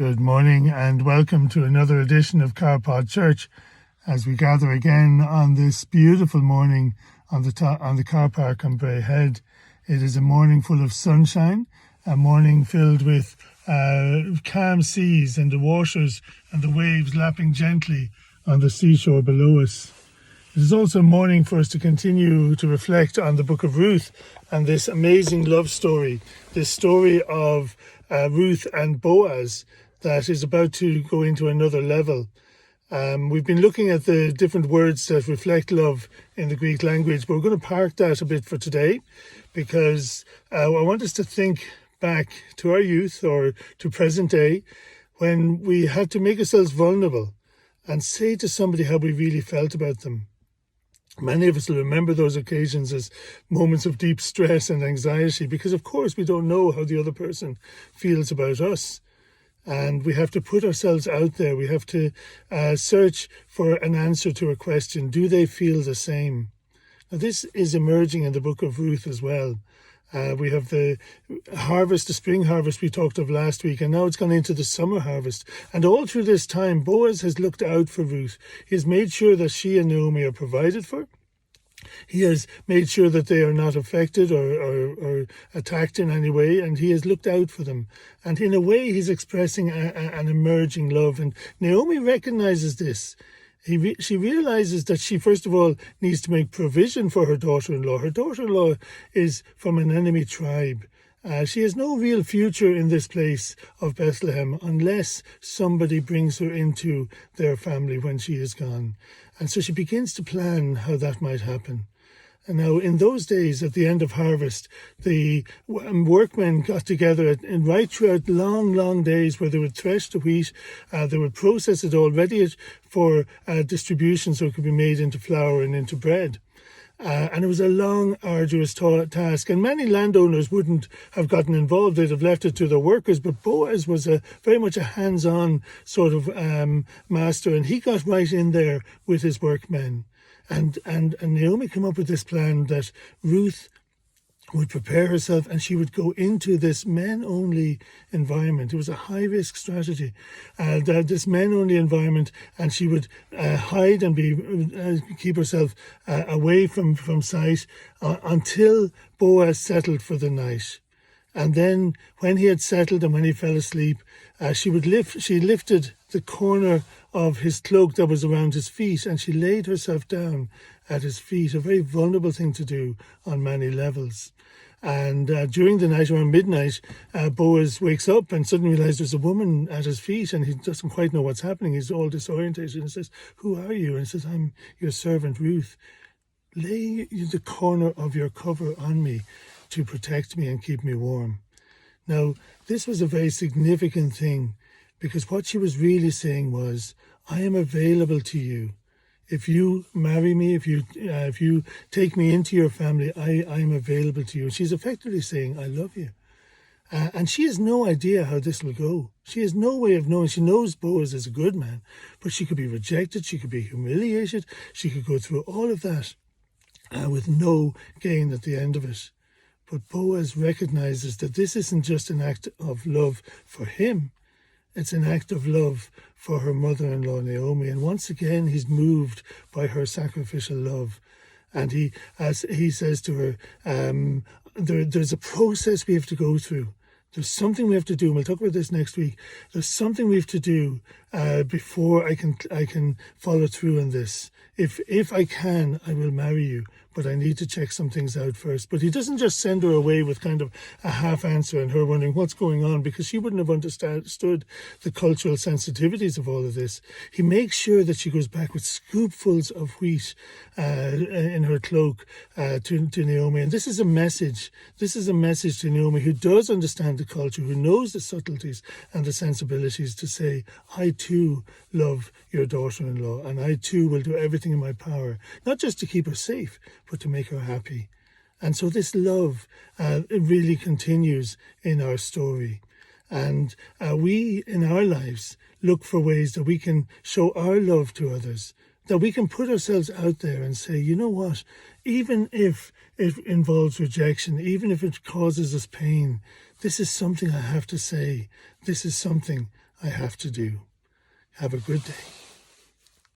Good morning and welcome to another edition of Carpod Church as we gather again on this beautiful morning on the car park on Bray Head. It is a morning full of sunshine, a morning filled with calm seas and the waters and the waves lapping gently on the seashore below us. It is also a morning for us to continue to reflect on the book of Ruth and this amazing love story, this story of Ruth and Boaz that is about to go into another level. We've been looking at the different words that reflect love in the Greek language, but we're going to park that a bit for today because I want us to think back to our youth or to present day when we had to make ourselves vulnerable and say to somebody how we really felt about them. Many of us will remember those occasions as moments of deep stress and anxiety because, of course, we don't know how the other person feels about us. And we have to put ourselves out there. We have to search for an answer to a question. Do they feel the same? Now, this is emerging in the book of Ruth as well. We have the harvest, the spring harvest we talked of last week, and now it's gone into the summer harvest. And all through this time, Boaz has looked out for Ruth. He has made sure that she and Naomi are provided for. He has made sure that they are not affected or attacked in any way, and he has looked out for them. And in a way, he's expressing an emerging love. And Naomi recognizes this. She realizes that she, first of all, needs to make provision for her daughter-in-law. Her daughter-in-law is from an enemy tribe. She has no real future in this place of Bethlehem unless somebody brings her into their family when she is gone. And so she begins to plan how that might happen. And now, in those days, at the end of harvest, the workmen got together and right throughout long days where they would thresh the wheat, they would process it all, ready it for distribution so it could be made into flour and into bread. And it was a long, arduous task. And many landowners wouldn't have gotten involved. They'd have left it to their workers. But Boaz was very much a hands-on sort of master. And he got right in there with his workmen. And Naomi came up with this plan that Ruth would prepare herself and she would go into this men-only environment. It was a high-risk strategy, this men-only environment, and she would hide and keep herself away from sight until Boaz settled for the night. And then when he had settled and when he fell asleep, she lifted the corner of his cloak that was around his feet and she laid herself down at his feet, a very vulnerable thing to do on many levels. And during the night, around midnight, Boaz wakes up and suddenly realizes there's a woman at his feet and he doesn't quite know what's happening. He's all disorientated and says, "Who are you?" And he says, "I'm your servant Ruth. Lay the corner of your cover on me to protect me and keep me warm." Now, this was a very significant thing because what she was really saying was, I am available to you. If you marry me, if you take me into your family, I am available to you. She's effectively saying, I love you. And she has no idea how this will go. She has no way of knowing. She knows Boaz is a good man, but she could be rejected. She could be humiliated. She could go through all of that with no gain at the end of it. But Boaz recognizes that this isn't just an act of love for him. It's an act of love for her mother-in-law, Naomi. And once again, he's moved by her sacrificial love. And he says to her, there's a process we have to go through. There's something we have to do, and we'll talk about this next week. There's something we have to do before I can follow through on this. If I can, I will marry you, but I need to check some things out first. But he doesn't just send her away with kind of a half answer and her wondering what's going on because she wouldn't have understood the cultural sensitivities of all of this. He makes sure that she goes back with scoopfuls of wheat in her cloak to Naomi. And this is a message. This is a message to Naomi who does understand the culture, who knows the subtleties and the sensibilities to say, I too love your daughter-in-law and I too will do everything in my power, not just to keep her safe, but to make her happy. And so this love, it really continues in our story. And we, in our lives, look for ways that we can show our love to others, that we can put ourselves out there and say, you know what, even if it involves rejection, even if it causes us pain, this is something I have to say. This is something I have to do. Have a good day.